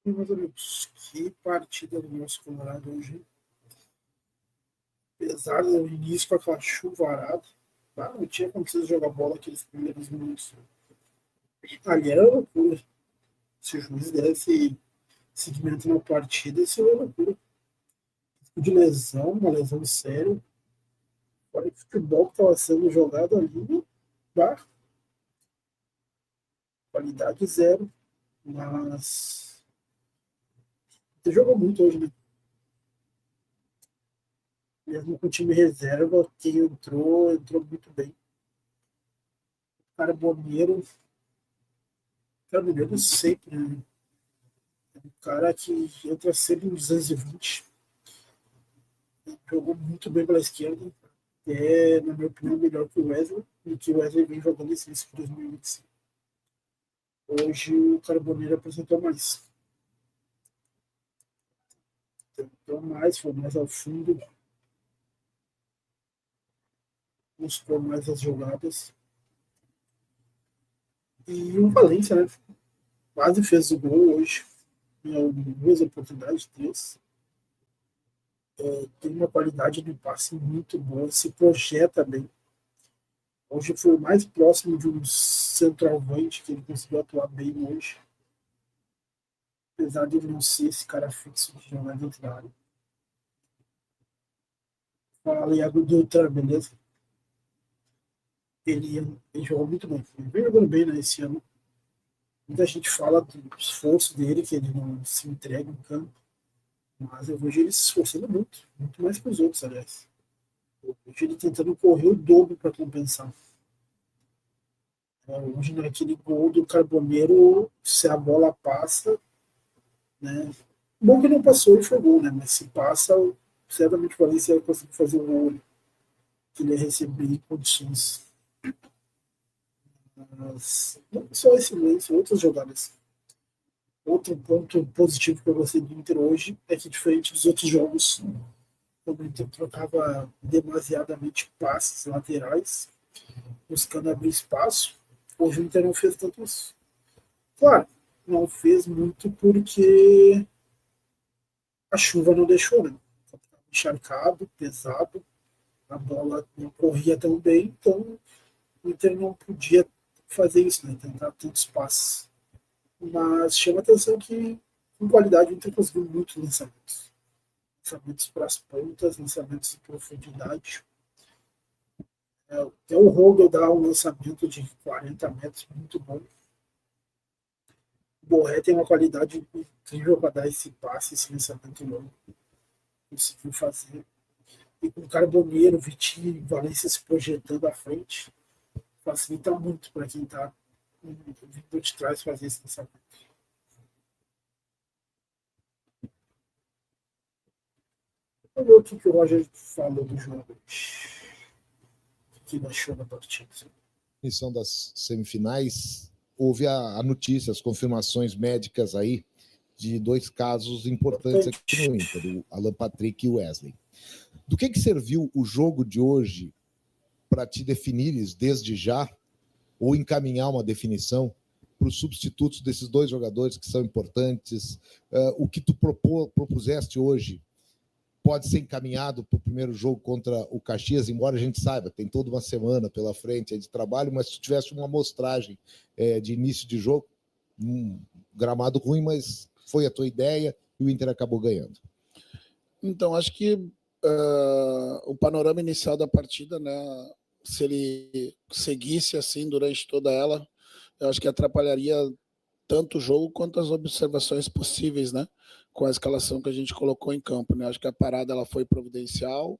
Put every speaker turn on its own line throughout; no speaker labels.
Meus amigos, que partida do nosso Colorado hoje. Apesar do início com aquela chuvarada, não tinha acontecido jogar bola aqueles primeiros minutos. Ali era loucura. Se o juiz desse seguimento na partida, isso era loucura. De lesão, uma lesão séria. Olha o futebol que estava sendo jogado ali, bah, qualidade zero. Mas você jogou muito hoje, né? Mesmo com o time reserva, quem entrou muito bem. Carboneiro sempre, né? É um cara que entra sempre em 220. Jogou muito bem pela esquerda. É, na minha opinião, melhor que o Wesley. E que o Wesley vem jogando esse início de 2025. Hoje o Carboneiro apresentou mais. Tentou mais, foi mais ao fundo. Buscou mais as jogadas. E o Valência, né? Quase fez o gol hoje. Duas oportunidades, três. Tem uma qualidade de passe muito boa, se projeta bem. Hoje foi o mais próximo de um centroavante que ele conseguiu atuar bem hoje. Apesar de ele não ser esse cara fixo de jogar dentro da área. Fala, Iago Dutra, beleza? Ele jogou muito bem. Ele vem jogando bem, né, esse ano. Muita gente fala do esforço dele, que ele não se entrega em campo. Mas eu vejo ele se esforçando muito. Muito mais que os outros, aliás. Eu vejo ele tentando correr o dobro para compensar. Hoje, naquele gol do Carboneiro, se a bola passa, né? Bom que não passou e foi gol, né? Mas se passa, certamente o Valencia vai conseguir fazer um gol que ele ia receber em condições. Mas não só esse lance, outras jogadas. Outro ponto positivo que eu gostei do Inter hoje é que, diferente dos outros jogos, quando o Inter trocava demasiadamente passes laterais, buscando abrir espaço, hoje o Inter não fez tanto isso. Claro, não fez muito porque a chuva não deixou, né? Estava encharcado, pesado, a bola não corria tão bem, então o Inter não podia fazer isso, né? Tentar tantos passes. Mas chama atenção que, com qualidade, o Inter conseguiu muitos lançamentos. Lançamentos para as pontas, lançamentos de profundidade. Até o Rogel dá um lançamento de 40 metros muito bom. O Borré tem uma qualidade incrível para dar esse passe, esse lançamento longo. Conseguiu fazer. E com o Carboneiro, Vitinho e Valência se projetando à frente, facilita muito para quem está vindo de trás fazer esse lançamento. Vamos ver o que o Roger falou do jogo. O que ele achou da partida.
Definição das semifinais, houve a notícia, as confirmações médicas aí de dois casos importantes aqui no Inter, o Alan Patrick e o Wesley. Do que serviu o jogo de hoje para te definires desde já ou encaminhar uma definição para os substitutos desses dois jogadores que são importantes? O que tu propuseste hoje pode ser encaminhado para o primeiro jogo contra o Caxias, embora a gente saiba, tem toda uma semana pela frente de trabalho, mas se tivesse uma amostragem de início de jogo, um gramado ruim, mas foi a tua ideia e o Inter acabou ganhando.
Então, acho que o panorama inicial da partida, né, se ele seguisse assim durante toda ela, eu acho que atrapalharia tanto o jogo quanto as observações possíveis, né, com a escalação que a gente colocou em campo, né? Acho que a parada ela foi providencial,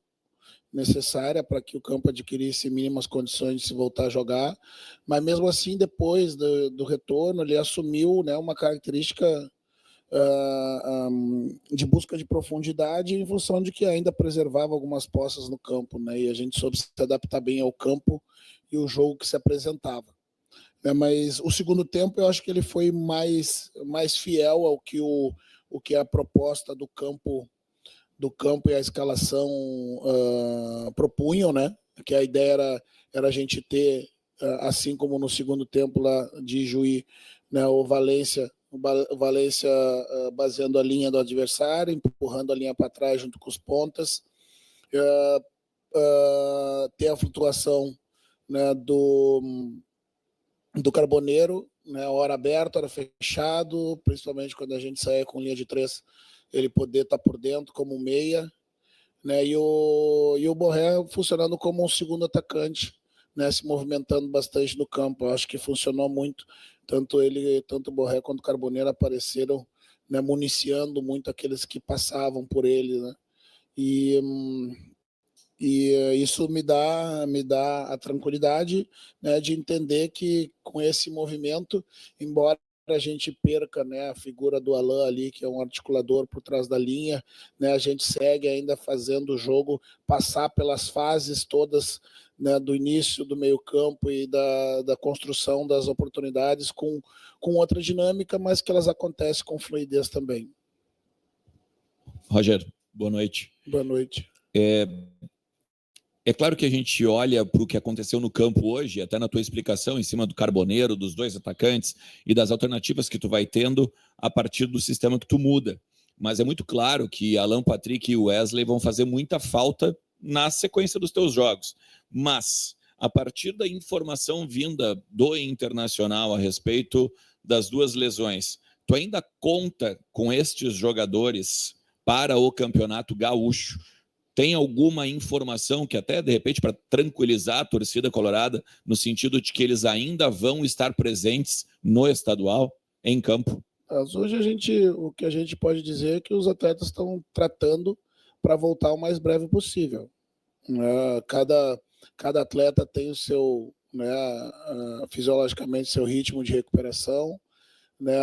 necessária para que o campo adquirisse mínimas condições de se voltar a jogar, mas mesmo assim depois do retorno ele assumiu, né, uma característica de busca de profundidade em função de que ainda preservava algumas poças no campo, né? E a gente soube se adaptar bem ao campo e o jogo que se apresentava. Mas o segundo tempo eu acho que ele foi mais fiel ao que a proposta do campo e a escalação propunham, né? Que a ideia era a gente ter, assim como no segundo tempo lá de Juí, né, o Valência O Valência baseando a linha do adversário, empurrando a linha para trás junto com os pontas. Tem a flutuação, né, do Carboneiro, né, hora aberta, hora fechado, principalmente quando a gente sair com linha de 3, ele poder estar por dentro como meia, né, e o Borré funcionando como um segundo atacante, né, se movimentando bastante no campo. Eu acho que funcionou muito, tanto o Borré quanto o Carboneiro apareceram, né, municiando muito aqueles que passavam por ele, né, e isso me dá a tranquilidade, né, de entender que com esse movimento, embora a gente perca, né, a figura do Alain ali, que é um articulador por trás da linha, né, a gente segue ainda fazendo o jogo passar pelas fases todas, né, do início, do meio campo e da construção das oportunidades com outra dinâmica, mas que elas acontecem com fluidez também.
Roger, boa noite.
Boa noite.
É claro que a gente olha para o que aconteceu no campo hoje, até na tua explicação, em cima do Carboneiro, dos dois atacantes e das alternativas que tu vai tendo a partir do sistema que tu muda. Mas é muito claro que Alan Patrick e Wesley vão fazer muita falta na sequência dos teus jogos. Mas, a partir da informação vinda do Internacional a respeito das duas lesões, tu ainda conta com estes jogadores para o Campeonato Gaúcho? Tem alguma informação que até, de repente, para tranquilizar a torcida colorada, no sentido de que eles ainda vão estar presentes no estadual, em campo?
Hoje o que a gente pode dizer é que os atletas estão tratando para voltar o mais breve possível. Cada atleta tem o seu, né, fisiologicamente, seu ritmo de recuperação. Né,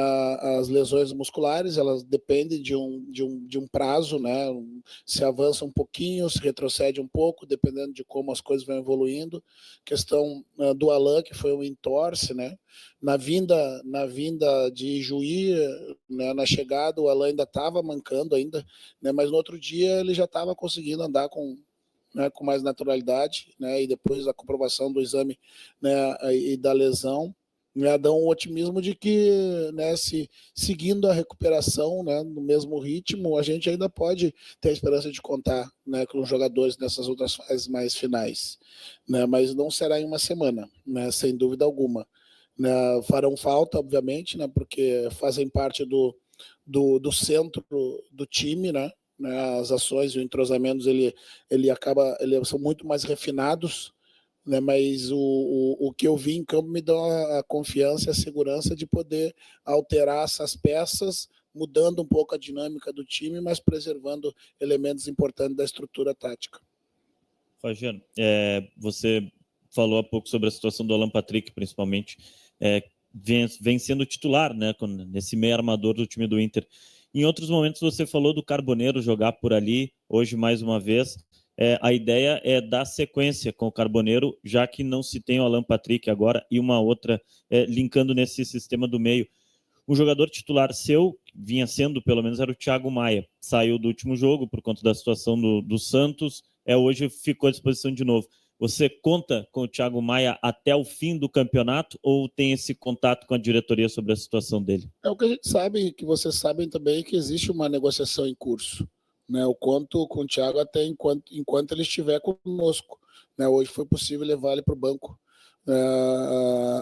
as lesões musculares, elas dependem de um prazo, né, se avança um pouquinho, se retrocede um pouco, dependendo de como as coisas vão evoluindo. Questão do Alain, que foi um entorse, né, na vinda de Juí, né, na chegada, o Alain ainda estava mancando ainda, né, mas no outro dia ele já estava conseguindo andar com mais naturalidade, né, e depois a comprovação do exame, né, e da lesão, né, dá um otimismo de que, né, se seguindo a recuperação, né, no mesmo ritmo, a gente ainda pode ter a esperança de contar, né, com os jogadores nessas outras fases mais finais, né, mas não será em uma semana, né, sem dúvida alguma. Né, farão falta, obviamente, né, porque fazem parte do centro do time, né, as ações e o entrosamento eles são muito mais refinados, né, mas o que eu vi em campo me dá a confiança e a segurança de poder alterar essas peças, mudando um pouco a dinâmica do time, mas preservando elementos importantes da estrutura tática.
Roger, você falou há pouco sobre a situação do Alan Patrick, principalmente, vem sendo titular, né, nesse meio armador do time do Inter. Em outros momentos você falou do Carboneiro jogar por ali, hoje mais uma vez. A ideia é dar sequência com o Carboneiro, já que não se tem o Alan Patrick agora, e uma outra linkando nesse sistema do meio. O jogador titular seu, vinha sendo, pelo menos, era o Thiago Maia. Saiu do último jogo por conta da situação do Santos, hoje ficou à disposição de novo. Você conta com o Thiago Maia até o fim do campeonato ou tem esse contato com a diretoria sobre a situação dele?
O que a gente sabe, que vocês sabem também, é que existe uma negociação em curso. Né, eu conto com o Thiago até enquanto ele estiver conosco. Né, hoje foi possível levar ele para o banco,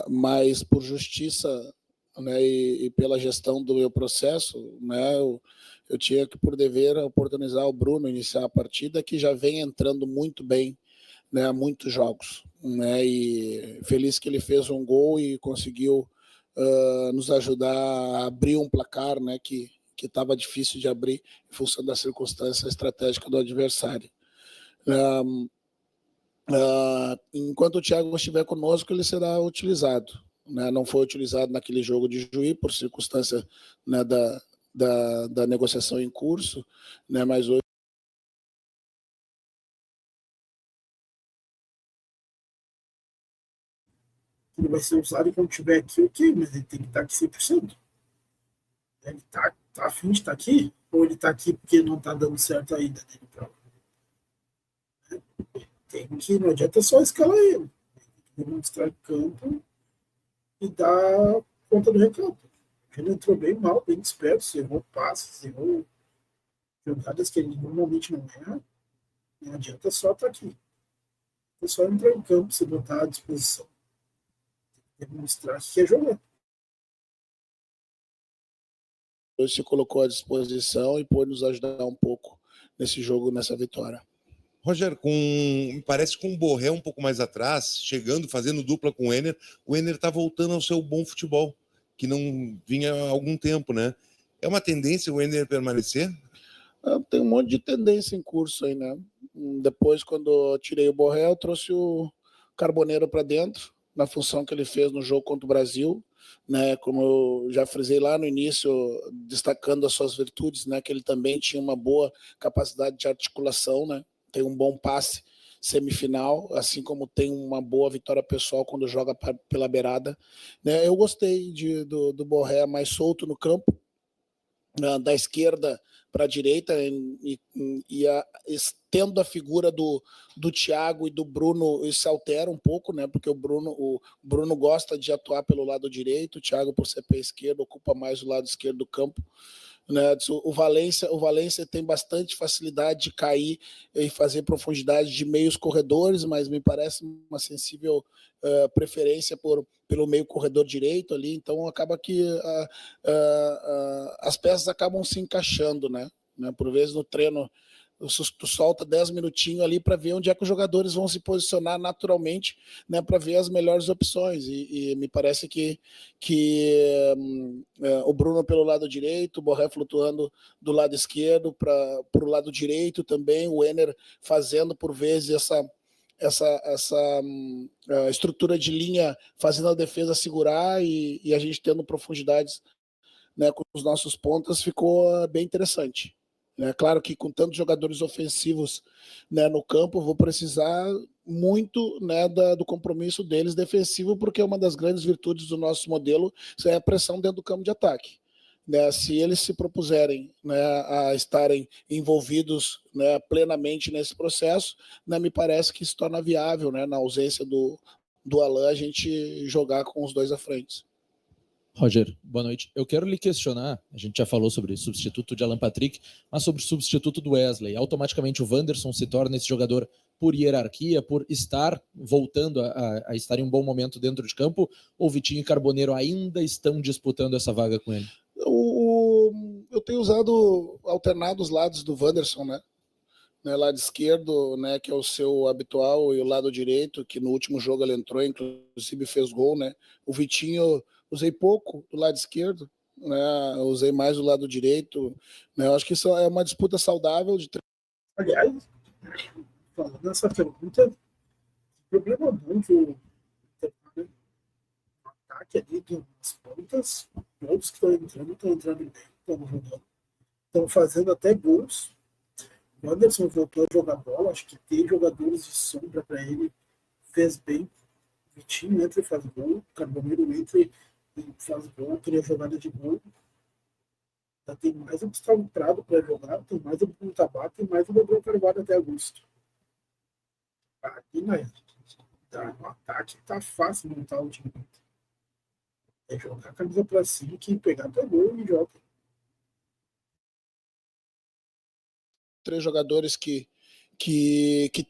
mas por justiça, né, e pela gestão do meu processo, né, eu tinha que, por dever, oportunizar o Bruno iniciar a partida, que já vem entrando muito bem, né, há muitos jogos. Né, e feliz que ele fez um gol e conseguiu nos ajudar a abrir um placar, né, que estava difícil de abrir em função da circunstância estratégica do adversário. Enquanto o Thiago estiver conosco, ele será utilizado. Né? Não foi utilizado naquele jogo de Juí, por circunstância, né, da negociação em curso, né, mas hoje
ele vai ser usado quando estiver aqui, ok, mas ele tem que estar aqui 100%. Ele tá a fim de estar aqui? Ou ele está aqui porque não está dando certo a ida dele para lá? Não adianta só escalar ele. Tem que demonstrar campo e dar conta do recado. Ele entrou bem mal, bem disperso, errou passes, errou jogadas que ele normalmente não erra. Não adianta só estar aqui. É só entrar em campo, se botar à disposição. Demonstrar que quer jogar.
Ele se colocou à disposição e pôde nos ajudar um pouco nesse jogo, nessa vitória.
Roger, me parece com o Borré um pouco mais atrás, chegando, fazendo dupla com o Enner está voltando ao seu bom futebol, que não vinha há algum tempo, né? É uma tendência o Enner permanecer?
Tem um monte de tendência em curso aí, né? Depois, quando eu tirei o Borré, eu trouxe o Carboneiro para dentro, na função que ele fez no jogo contra o Brasil, né? Como eu já frisei lá no início, destacando as suas virtudes, né? Que ele também tinha uma boa capacidade de articulação, né? Tem um bom passe semifinal, assim como tem uma boa vitória pessoal quando joga pela beirada, né? Eu gostei do Borré mais solto no campo, da esquerda para a direita, tendo a figura do Thiago e do Bruno, isso altera um pouco, né? Porque o Bruno gosta de atuar pelo lado direito, o Thiago, por ser pé esquerdo, ocupa mais o lado esquerdo do campo. Né? O Valência tem bastante facilidade de cair e fazer profundidade de meios corredores, mas me parece uma sensível preferência pelo meio corredor direito ali, então acaba que as peças acabam se encaixando, né? Por vezes no treino tu solta 10 minutinhos ali para ver onde é que os jogadores vão se posicionar naturalmente, né, para ver as melhores opções, e me parece que o Bruno pelo lado direito, o Borré flutuando do lado esquerdo para o lado direito também, o Enner fazendo por vezes essa estrutura de linha, fazendo a defesa segurar e a gente tendo profundidades, né, com os nossos pontas, ficou bem interessante. É claro que com tantos jogadores ofensivos, né, no campo, vou precisar muito, né, do compromisso deles defensivo, porque uma das grandes virtudes do nosso modelo é a pressão dentro do campo de ataque. Né, se eles se propuserem, né, a estarem envolvidos, né, plenamente nesse processo, né, me parece que se torna viável, né, na ausência do Alain, a gente jogar com os dois à frente.
Roger, boa noite. Eu quero lhe questionar, a gente já falou sobre substituto de Alan Patrick, mas sobre o substituto do Wesley. Automaticamente o Wanderson se torna esse jogador por hierarquia, por estar voltando a estar em um bom momento dentro de campo, ou Vitinho e Carboneiro ainda estão disputando essa vaga com ele?
Eu tenho usado alternados lados do Wanderson, né? Lado esquerdo, né, que é o seu habitual, e o lado direito, que no último jogo ele entrou, inclusive fez gol, né? O Vitinho usei pouco do lado esquerdo, né? Usei mais do lado direito, né? Eu acho que isso é uma disputa saudável de.
Aliás, falando nessa pergunta, o problema muito o ataque ali das pontas, todos que estão entrando bem, estão jogando, estão fazendo até gols. O Anderson voltou a jogar bola, acho que tem jogadores de sombra para ele, fez bem. Vitinho entra e faz gol, Carboneiro entra e faz gol, cria jogada de gol. Já tem mais o Gustavo Prado para jogar, tem mais o Bruno Tabata, tem mais o Gabriel Carvalho até agosto. Aqui no ataque tá fácil montar o time. É jogar a camisa para cima, que pegar até gol e joga.
3 jogadores que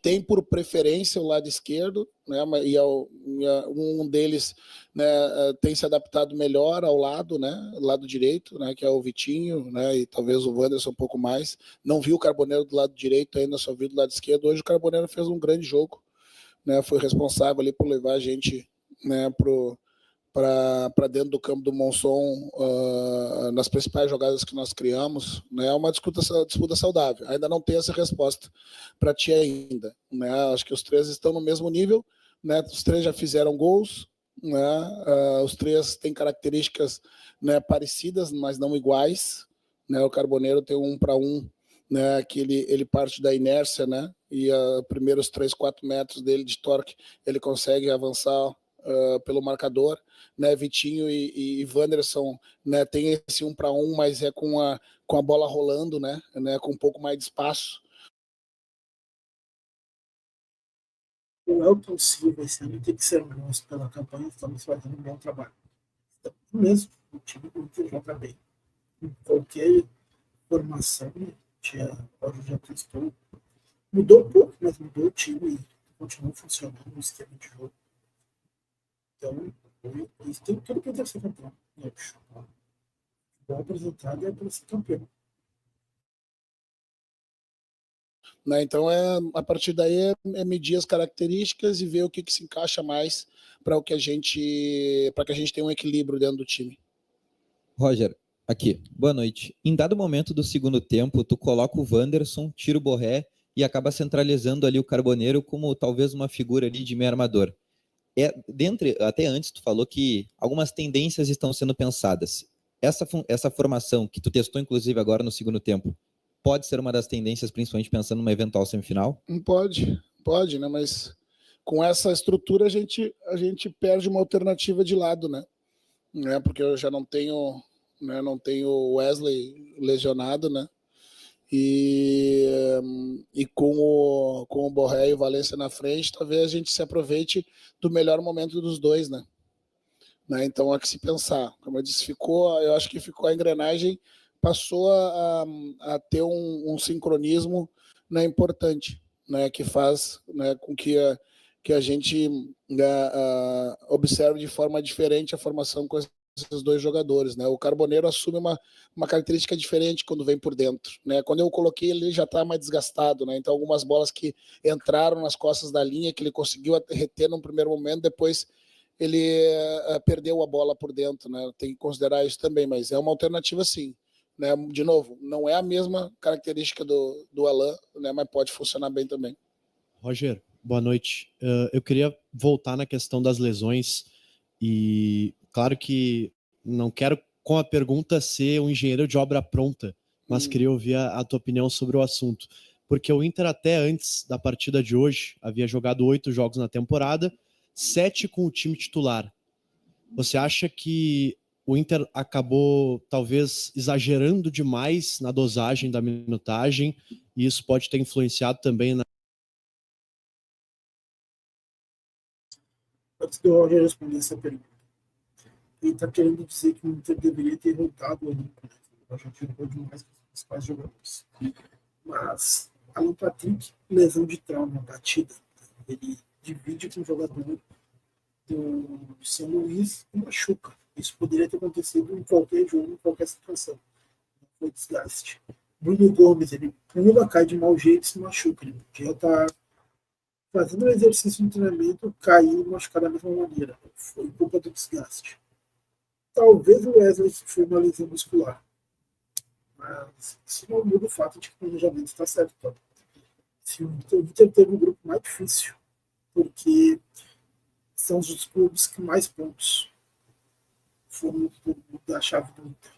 tem por preferência o lado esquerdo, né, e um deles, né, tem se adaptado melhor ao lado, né, lado direito, né, que é o Vitinho, né, e talvez o Wanderson um pouco mais. Não vi o Carboneiro do lado direito ainda, só vi do lado esquerdo. Hoje o Carboneiro fez um grande jogo, né, foi responsável ali por levar a gente, né, para dentro do campo do Monson, nas principais jogadas que nós criamos, né? É uma disputa saudável. Ainda não tem essa resposta para ti ainda, né? Acho que os 3 estão no mesmo nível, né? Os 3 já fizeram gols, né? Os 3 têm características, né, parecidas, mas não iguais, né? O Carboneiro tem 1 para 1, né? Que ele parte da inércia, né? E primeiros 3, 4 metros dele de torque ele consegue avançar pelo marcador, né? Vitinho e Wanderson, né, tem esse 1 para 1, mas é com a bola rolando, né, com um pouco mais de espaço.
O Elton Silva esse ano tem que ser nosso pela campanha, estamos fazendo um bom trabalho. Mesmo o time do Inter joga bem. Em qualquer formação, né? Hoje já testou. Mudou um pouco, mas mudou o time e continuou funcionando no esquema de jogo. Então, isso tem tudo para ser campeão. Né? O apresentado é para ser campeão.
Né? Então, a partir daí é medir as características e ver o que se encaixa mais para que a gente tenha um equilíbrio dentro do time.
Roger, aqui, boa noite. Em dado momento do segundo tempo, tu coloca o Wanderson, tira o Borré e acaba centralizando ali o Carboneiro como talvez uma figura ali de meio armador. Até antes tu falou que algumas tendências estão sendo pensadas. Essa formação que tu testou inclusive agora no segundo tempo, pode ser uma das tendências, principalmente pensando numa eventual semifinal?
Pode, né? Mas com essa estrutura a gente perde uma alternativa de lado, né? Porque eu já não tenho o Wesley lesionado, né? E com o Borré e o Valência na frente, talvez a gente se aproveite do melhor momento dos dois, né? Então há que se pensar. Como eu disse, eu acho que ficou a engrenagem, passou a ter um sincronismo, né, importante, né, que faz, né, com que a gente observe de forma diferente a formação com esses dois jogadores, né? O Carboneiro assume uma característica diferente quando vem por dentro, né? Quando eu coloquei ele já está mais desgastado, né? Então algumas bolas que entraram nas costas da linha que ele conseguiu reter num primeiro momento, depois ele perdeu a bola por dentro, né? Tem que considerar isso também, mas é uma alternativa sim, né? De novo, não é a mesma característica do Alan, né? Mas pode funcionar bem também.
Roger, boa noite. Eu queria voltar na questão das lesões e claro que não quero com a pergunta ser um engenheiro de obra pronta, mas queria ouvir a tua opinião sobre o assunto, porque o Inter até antes da partida de hoje havia jogado 8 jogos na temporada, 7 com o time titular. Você acha que o Inter acabou talvez exagerando demais na dosagem da minutagem e isso pode ter influenciado também na...
Antes do Roger responder essa pergunta, ele está querendo dizer que o Inter deveria ter rodado o elenco, né? O Roger jogou demais com os principais jogadores. Mas Alan Patrick, lesão de trauma, batida, ele divide com o jogador do São Luís e machuca. Isso poderia ter acontecido em qualquer jogo, em qualquer situação. Não foi desgaste. Bruno Gomes, ele pula, cai de mau jeito e se machuca. Ele podia estar fazendo um exercício de treinamento, cair e machucar da mesma maneira. Foi culpa do desgaste. Talvez o Wesley foi uma lesão muscular. Mas isso não muda o fato de que o planejamento está certo. Tá? Se o Inter teve um grupo mais difícil, porque são os clubes que mais pontos foram da chave do Inter.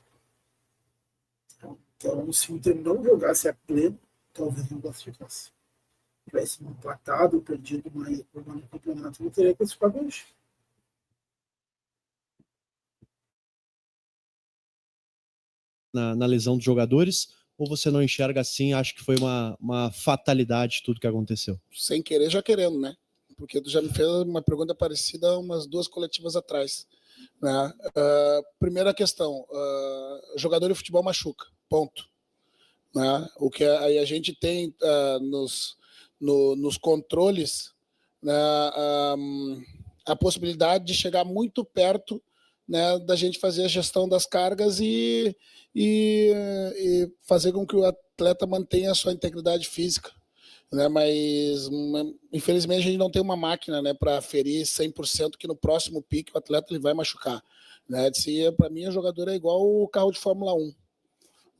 Então, se o Inter não jogasse a pleno, talvez não classificasse. Se tivesse empatado, perdido no campeonato, não teria classificado hoje.
Na lesão dos jogadores, ou você não enxerga assim, acha que foi uma fatalidade tudo que aconteceu?
Sem querer, já querendo, né? Porque tu já me fez uma pergunta parecida umas 2 coletivas atrás. Né? Primeira questão, jogador de futebol machuca, ponto. Né? O que aí a gente tem nos controles, né, a possibilidade de chegar muito perto, né, da gente fazer a gestão das cargas e fazer com que o atleta mantenha a sua integridade física. Né, mas infelizmente a gente não tem uma máquina, né, para aferir 100% que no próximo pique o atleta ele vai machucar. Né? Para mim, o jogador é igual o carro de Fórmula 1.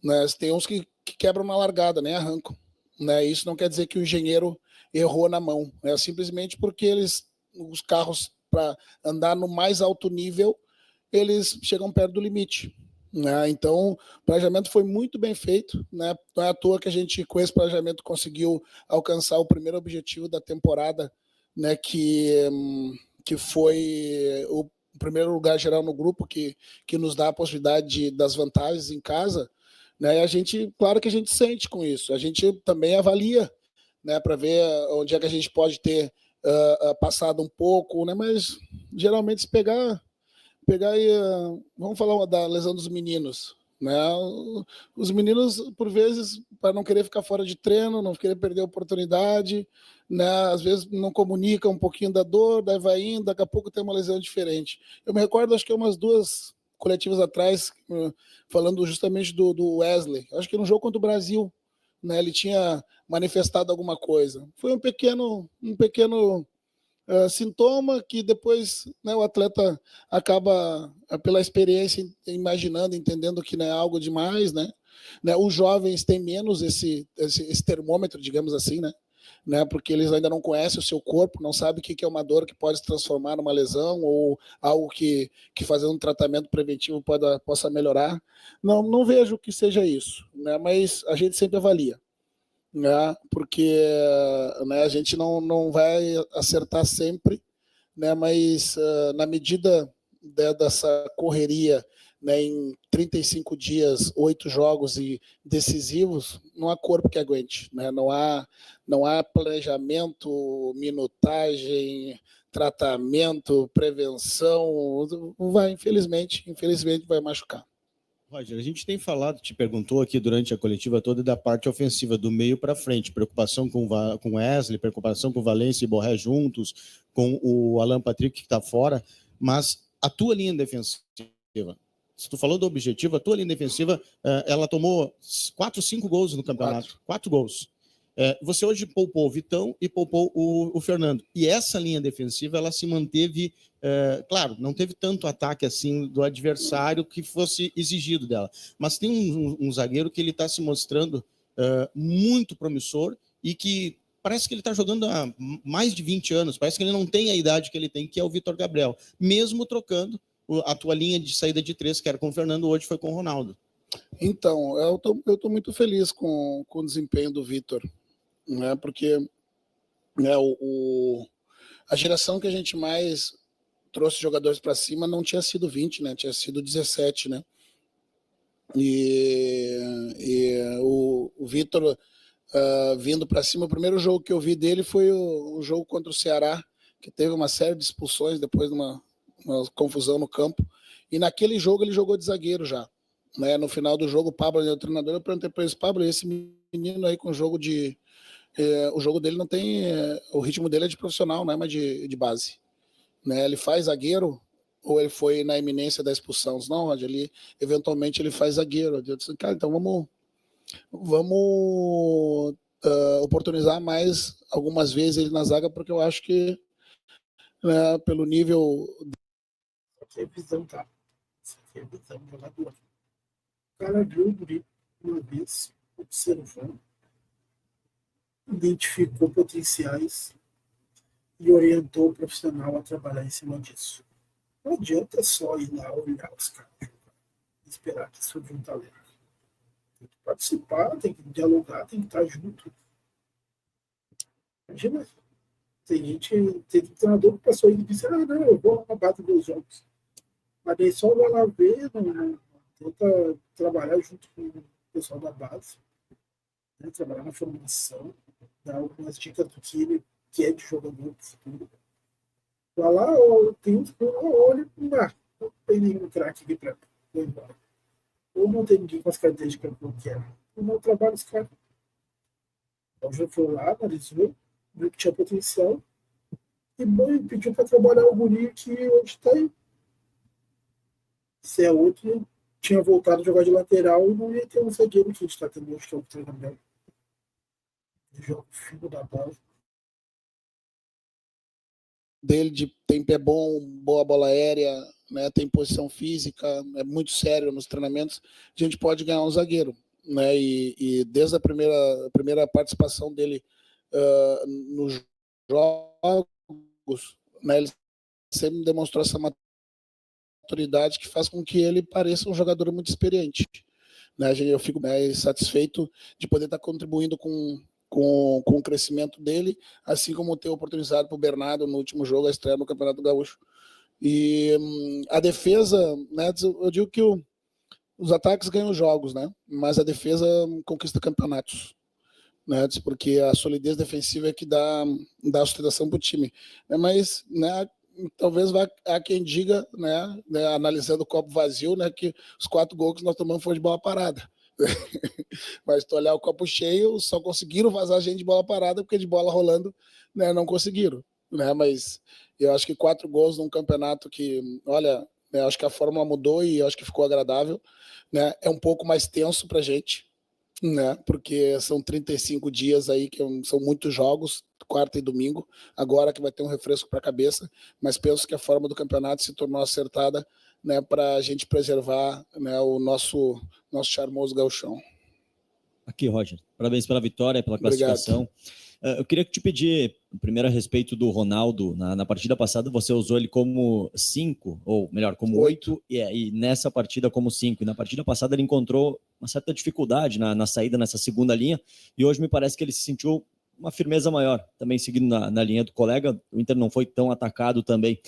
Né? Tem uns que quebram na largada, nem arrancam. Né? Isso não quer dizer que o engenheiro errou na mão. É simplesmente porque os carros, para andar no mais alto nível, eles chegam perto do limite. Né? Então, o planejamento foi muito bem feito. Né? Não é à toa que a gente, com esse planejamento, conseguiu alcançar o primeiro objetivo da temporada, né? que foi o primeiro lugar geral no grupo, que nos dá a possibilidade das vantagens em casa. Né? E a gente, claro que a gente sente com isso. A gente também avalia, né? Para ver onde é que a gente pode ter passado um pouco, né? Mas geralmente se pegar pegar aí, vamos falar da lesão dos meninos, né? Os meninos, por vezes, para não querer ficar fora de treino, não querer perder a oportunidade, né? Às vezes não comunica um pouquinho da dor, daí vai indo, daqui a pouco tem uma lesão diferente. Eu me recordo, acho que umas 2 coletivas atrás, falando justamente do Wesley, acho que no jogo contra o Brasil, né? Ele tinha manifestado alguma coisa. Foi um pequeno sintoma que depois, né, o atleta acaba, pela experiência, imaginando, entendendo que não é algo demais, né? Os jovens têm menos esse termômetro, digamos assim, né? Porque eles ainda não conhecem o seu corpo, não sabem o que é uma dor que pode se transformar numa lesão ou algo que fazendo um tratamento preventivo possa melhorar. Não vejo que seja isso, né? Mas a gente sempre avalia, né? Porque, né, a gente não vai acertar sempre, né? Mas na medida dessa correria, né, em 35 dias, 8 jogos e decisivos, não há corpo que aguente, né? Não há planejamento, minutagem, tratamento, prevenção, infelizmente vai machucar.
Roger, a gente tem falado, te perguntou aqui durante a coletiva toda da parte ofensiva, do meio para frente, preocupação com Wesley, preocupação com Valência e Borré juntos, com o Alan Patrick que está fora, mas a tua linha defensiva, se tu falou do objetivo, a tua linha defensiva, ela tomou 4, 5 gols no campeonato, 4 gols. Você hoje poupou o Vitão e poupou o Fernando. E essa linha defensiva, ela se manteve, claro, não teve tanto ataque assim do adversário que fosse exigido dela. Mas tem um zagueiro que ele está se mostrando muito promissor e que parece que ele está jogando há mais de 20 anos. Parece que ele não tem a idade que ele tem, que é o Vitor Gabriel. Mesmo trocando a tua linha de saída de 3, que era com o Fernando, hoje foi com o Ronaldo.
Então, eu tô muito feliz com o desempenho do Vitor, né? Porque, né, a geração que a gente mais trouxe jogadores para cima não tinha sido 20, né? Tinha sido 17, né? E o Vitor vindo para cima, o primeiro jogo que eu vi dele foi o jogo contra o Ceará, que teve uma série de expulsões depois de uma confusão no campo. E naquele jogo ele jogou de zagueiro já, né? No final do jogo, o Pablo, o treinador, eu perguntei para ele: Pablo, esse menino aí com o jogo de o jogo dele não tem, o ritmo dele é de profissional, não é mais de base, né? Ele faz zagueiro ou ele foi na iminência da expulsão? Não, Roger, eventualmente ele faz zagueiro. Eu disse: cara, então vamos oportunizar mais algumas vezes ele na zaga, porque eu acho que, né, pelo nível...
Isso aqui é visão, tá? Isso aqui é visão do jogador. O cara viu o guri uma vez, observou, identificou potenciais e orientou o profissional a trabalhar em cima disso. Não adianta só ir lá olhar os caras e esperar que surja um talento. Tem que participar, tem que dialogar, tem que estar junto. Imagina, tem treinador que passou aí e disse: não, eu vou lá na base dos jogos. Mas daí só vai lá ver, não tenta trabalhar junto com o pessoal da base, né, trabalhar na formação, dar algumas dicas do que ele quer de jogador do futuro. Vai lá, tem uns que olha, não tem nenhum craque aqui para ir embora. Ou não tem ninguém com as características que eu quero. Eu não trabalho os caras. Então já foi lá, analisou, viu que tinha potencial e pediu para trabalhar o guri que hoje está aí. Se é outro, tinha voltado a jogar de lateral e não ia ter um zagueiro que a gente está tendo hoje, que é o treinador. Jogo fino da bola.
Dele tem pé bom, boa bola aérea, né, tem posição física, é muito sério nos treinamentos, a gente pode ganhar um zagueiro, né? E desde a primeira participação dele nos jogos, né, ele sempre demonstrou essa maturidade que faz com que ele pareça um jogador muito experiente, né? Eu fico satisfeito de poder estar contribuindo com o crescimento dele, assim como ter oportunidade para o Bernardo no último jogo, a estreia no Campeonato Gaúcho. E a defesa, né, eu digo que os ataques ganham jogos, né, mas a defesa conquista campeonatos, né, porque a solidez defensiva é que dá sustentação para o time. Mas, né, talvez há quem diga, né, analisando o copo vazio, né, que os 4 gols que nós tomamos foram de bola parada. Mas se tu olhar o copo cheio, só conseguiram vazar a gente de bola parada, porque de bola rolando, né, não conseguiram. Né? Mas eu acho que 4 gols num campeonato que, olha, né, acho que a fórmula mudou e acho que ficou agradável. Né? É um pouco mais tenso pra gente, né? Porque são 35 dias aí, que são muitos jogos, quarta e domingo, agora que vai ter um refresco para a cabeça, mas penso que a forma do campeonato se tornou acertada, né, para a gente preservar, né, o nosso charmoso gauchão.
Aqui, Roger, parabéns pela vitória, pela classificação. Eu queria te pedir, primeiro, a respeito do Ronaldo. Na partida passada, você usou ele como 5, ou melhor, como 8, e nessa partida como 5. E na partida passada ele encontrou uma certa dificuldade na saída nessa segunda linha, e hoje me parece que ele se sentiu uma firmeza maior, também seguindo na linha do colega. O Inter não foi tão atacado também.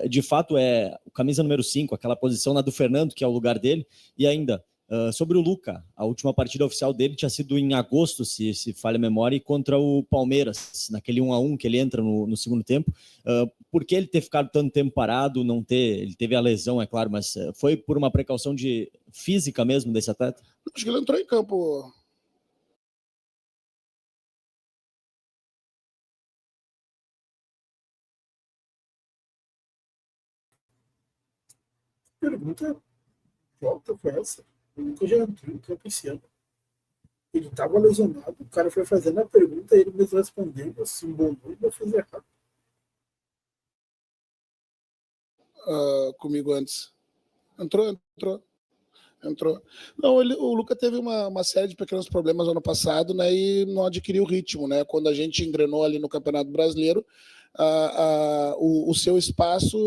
De fato, é o camisa número 5, aquela posição na do Fernando, que é o lugar dele, e ainda... sobre o Luca, a última partida oficial dele tinha sido em agosto, se falha a memória, e contra o Palmeiras, naquele 1-1 que ele entra no segundo tempo. Por que ele ter ficado tanto tempo parado, ele teve a lesão, é claro, mas foi por uma precaução de física mesmo desse atleta?
Acho que ele entrou em campo.
Pergunta volta foi essa. O Lucas já entrou em campo esse ano. Ele estava lesionado, o cara foi fazendo a pergunta, ele mesmo respondendo, se embolou e não fez errado.
Comigo antes. Entrou. Não, o Lucas teve uma série de pequenos problemas no ano passado, né, e não adquiriu ritmo, né? Quando a gente engrenou ali no Campeonato Brasileiro, o seu espaço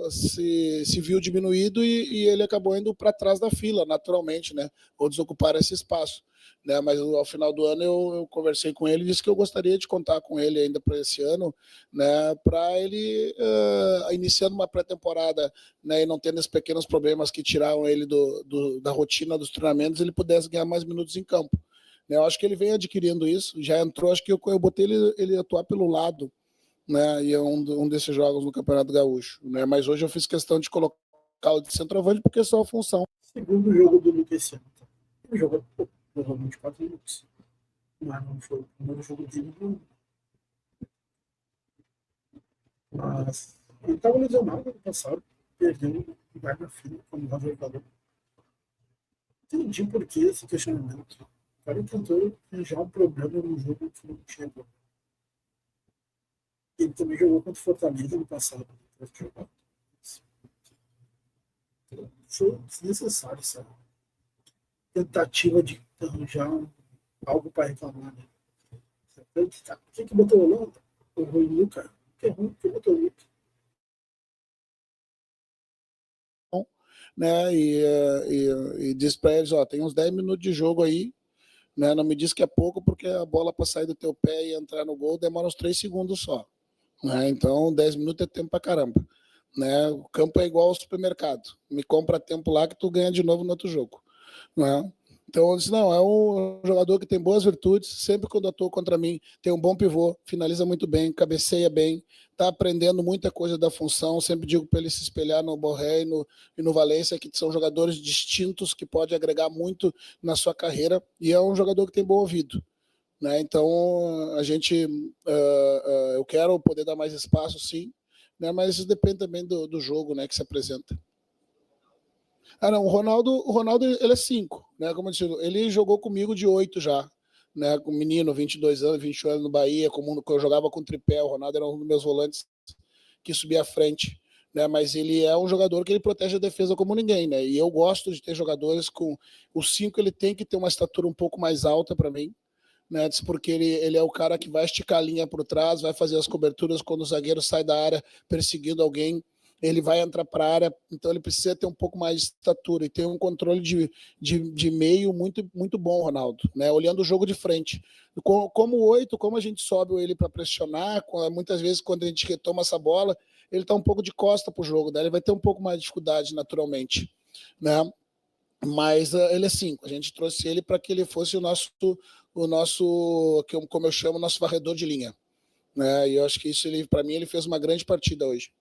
se viu diminuído e ele acabou indo para trás da fila, naturalmente, né? Ou desocupar esse espaço. Né, mas ao final do ano eu conversei com ele e disse que eu gostaria de contar com ele ainda para esse ano, né, para ele iniciando uma pré-temporada, né, e não tendo esses pequenos problemas que tiraram ele da rotina dos treinamentos, ele pudesse ganhar mais minutos em campo. Né, eu acho que ele vem adquirindo isso, já entrou, acho que eu botei ele atuar pelo lado, né, e é um desses jogos no Campeonato Gaúcho. Né, mas hoje eu fiz questão de colocá-lo de centroavante porque é só a função.
Segundo jogo do Lucas esse ano. Ele jogou provavelmente 4 minutos. Mas não foi o primeiro jogo dele. Não. Mas ele estava lesionado ano passado. Perdeu o lugar na fila, como o Roger falou. Entendi por que esse questionamento. O cara tentou arranjar um problema no jogo que não tinha problema. Ele também jogou contra o Fortaleza no passado. Foi desnecessário essa tentativa de arranjar algo para reclamar. Né? Por que botou o Holanda? O Luca? Que é ruim, que botou o Luca?
Né, e diz para eles, ó, tem uns 10 minutos de jogo aí, né, não me diz que é pouco, porque a bola para sair do teu pé e entrar no gol demora uns 3 segundos só. Né, então 10 minutos é tempo para caramba. Né, o campo é igual ao supermercado, me compra tempo lá que tu ganha de novo no outro jogo. Né? Então eu disse, não, é um jogador que tem boas virtudes, sempre quando atua contra mim, tem um bom pivô, finaliza muito bem, cabeceia bem, está aprendendo muita coisa da função, sempre digo para ele se espelhar no Borré e no Valência, que são jogadores distintos, que pode agregar muito na sua carreira, e é um jogador que tem bom ouvido. Né? Então a gente, eu quero poder dar mais espaço, sim, né? Mas isso depende também do jogo, né, que se apresenta. Não, o Ronaldo ele é 5, né? Como eu disse, ele jogou comigo de 8 já, né? Com menino, 22 anos, 21 anos no Bahia, como eu jogava com tripé, o Ronaldo era um dos meus volantes que subia à frente, né? Mas ele é um jogador que ele protege a defesa como ninguém, né? E eu gosto de ter jogadores com o 5, ele tem que ter uma estatura um pouco mais alta para mim, né? Porque ele é o cara que vai esticar a linha por trás, vai fazer as coberturas quando o zagueiro sai da área perseguindo alguém, ele vai entrar para a área, então ele precisa ter um pouco mais de estatura e ter um controle de meio muito, muito bom, Ronaldo, né? Olhando o jogo de frente. Como 8, como a gente sobe ele para pressionar, muitas vezes quando a gente retoma essa bola, ele está um pouco de costa para o jogo, né? Ele vai ter um pouco mais de dificuldade naturalmente, né? Mas ele é 5, a gente trouxe ele para que ele fosse o nosso, como eu chamo, nosso varredor de linha. Né? E eu acho que isso, para mim, ele fez uma grande partida hoje.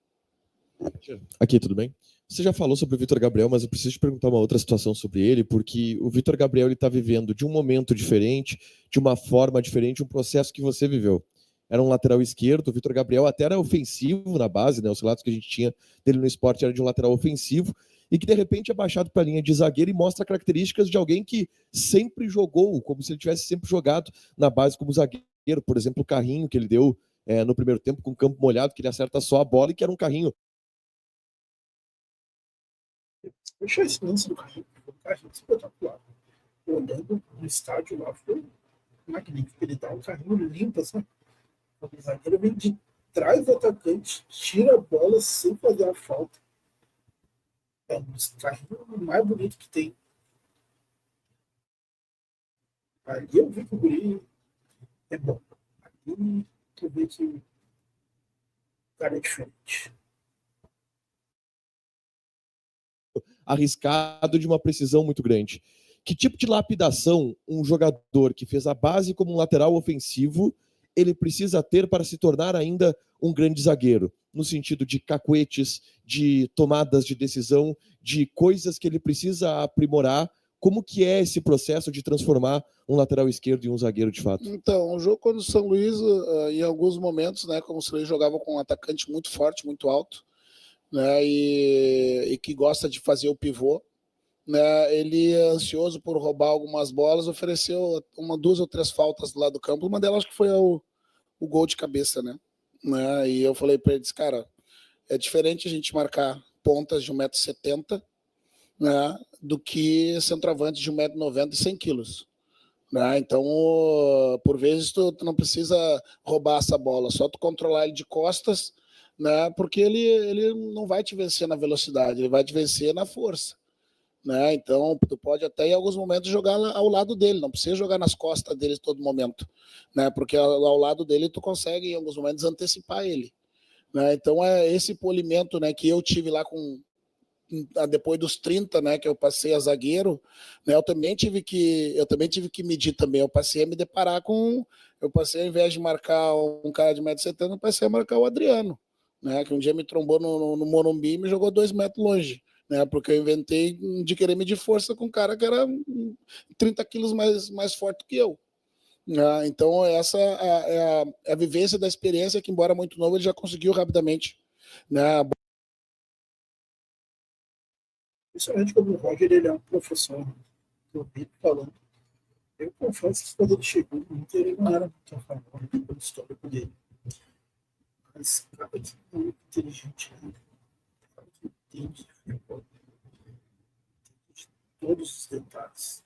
Aqui, tudo bem? Você já falou sobre o Vitor Gabriel, mas eu preciso te perguntar uma outra situação sobre ele, porque o Vitor Gabriel está vivendo de um momento diferente, de uma forma diferente, um processo que você viveu. Era um lateral esquerdo, o Vitor Gabriel até era ofensivo na base, né? Os relatos que a gente tinha dele no esporte era de um lateral ofensivo, e que de repente é baixado para a linha de zagueiro e mostra características de alguém que sempre jogou, como se ele tivesse sempre jogado na base como zagueiro. Por exemplo, o carrinho que ele deu no primeiro tempo com o campo molhado, que ele acerta só a bola e que era um carrinho.
Deixa esse lance do carrinho, foi um carrinho espetacular. Olhando no estádio lá, foi magnífico. Ele dá um carrinho limpo, sabe? O zagueiro vem de trás do atacante, tira a bola sem fazer a falta. É um dos carrinhos mais bonitos que tem. Ali eu vi que o guri é bom. Ali eu vi que o cara é diferente.
Arriscado de uma precisão muito grande. Que tipo de lapidação um jogador que fez a base como um lateral ofensivo ele precisa ter para se tornar ainda um grande zagueiro? No sentido de cacuetes, de tomadas de decisão, de coisas que ele precisa aprimorar. Como que é esse processo de transformar um lateral esquerdo em um zagueiro de fato?
Então, o jogo contra o São Luís, em alguns momentos, né, como o São Luís jogava com um atacante muito forte, muito alto, né, e que gosta de fazer o pivô, né, ele é ansioso por roubar algumas bolas, ofereceu duas ou três faltas do lado do campo, uma delas acho que foi o gol de cabeça, né? E eu falei para ele, cara, é diferente a gente marcar pontas de 1,70 m, né, do que centroavante de 1,90 m e 100 quilos. Né? Então, por vezes, tu não precisa roubar essa bola, só tu controlar ele de costas, né? Porque ele não vai te vencer na velocidade, ele vai te vencer na força. Né? Então, tu pode até em alguns momentos jogar ao lado dele, não precisa jogar nas costas dele todo momento, né? Porque ao lado dele tu consegue em alguns momentos antecipar ele. Né? Então, é esse polimento, né, que eu tive lá depois dos 30, né, que eu passei a zagueiro, né, eu também tive que medir também. Eu passei a me deparar eu passei, ao invés de marcar um cara de 1,70 m, eu passei a marcar o Adriano, né, que um dia me trombou no Morumbi e me jogou 2 metros longe, né, porque eu inventei de querer medir força com um cara que era 30 quilos mais forte que eu. Então, essa é a vivência da experiência que, embora muito novo, ele já conseguiu rapidamente, né.
Principalmente como o Roger, ele é um professor, eu vi falando. Eu confesso que quando ele chegou no Inter, ele não era muito a favor do histórico dele. Mas, cara, que muito inteligente, né? Cara que entende de futebol, entende todos os detalhes.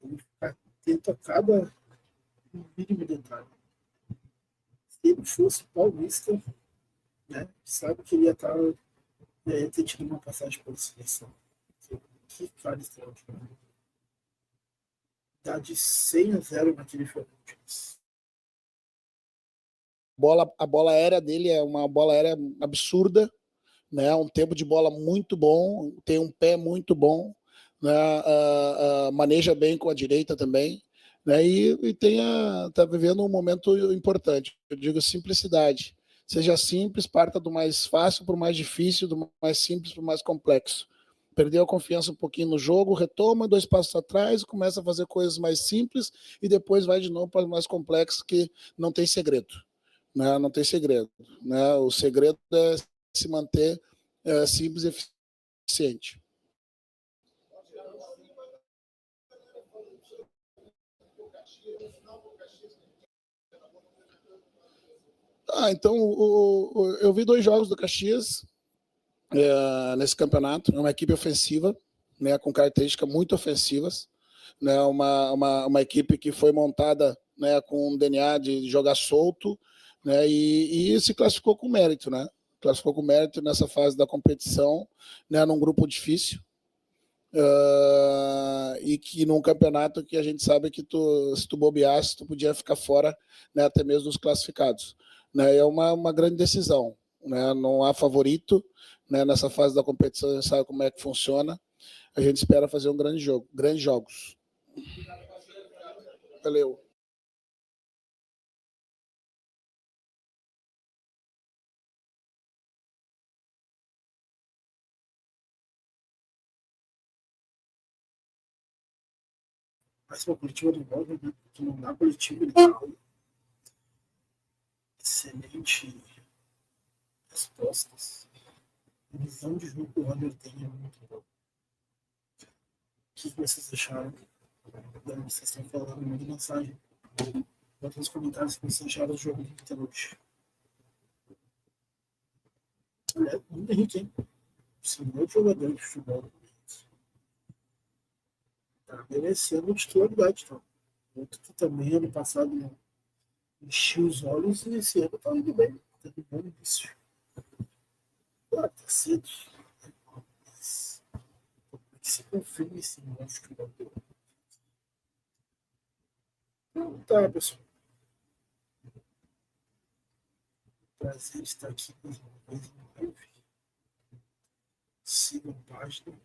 Ele fica atento a cada mínimo detalhe. Se ele fosse paulista, né, sabe que ele ia ter tido uma passagem pela seleção. Que cara extraordinário. Dá de 100-0 naquele Corinthians.
A bola aérea dele é uma bola aérea absurda, né? Um tempo de bola muito bom, tem um pé muito bom, né? Maneja bem com a direita também, né? E tá vivendo um momento importante. Eu digo simplicidade. Seja simples, parta do mais fácil para o mais difícil, do mais simples para o mais complexo. Perdeu a confiança um pouquinho no jogo, retoma 2 passos atrás, começa a fazer coisas mais simples e depois vai de novo para o mais complexo, que não tem segredo. Né? Não tem segredo. Né? O segredo é se manter simples e eficiente. Então, eu vi 2 jogos do Caxias nesse campeonato. É uma equipe ofensiva, né, com características muito ofensivas, né, uma equipe que foi montada, né, com um DNA de jogar solto, né, e se classificou com mérito, né? Classificou com mérito nessa fase da competição, né, num grupo difícil, e que num campeonato que a gente sabe que se tu bobeasse, tu podia ficar fora, né, até mesmo dos classificados. Né? É uma grande decisão. Né? Não há favorito, né, nessa fase da competição, a gente sabe como é que funciona. A gente espera fazer um grande jogo, grandes jogos. Valeu.
mais uma coletiva do Boga, né? Porque não dá coletiva, ele tá excelente respostas. A visão de jogo que o Roger tem é muito boa. O que vocês acharam? Vocês estão falando muito mensagem. Bota nos comentários o que vocês acharam do jogo do Inter hoje. É muito Henrique, hein? Senhor jogador de futebol. Tá merecendo titularidade, então. Outro que também ano passado encheu os olhos e esse ano tá indo bem. Tá indo bom início. Claro, tá cedo. Mas que se confirme esse bom futebol. Então, tá, pessoal. Prazer estar aqui mais uma vez no live. Sigam a página.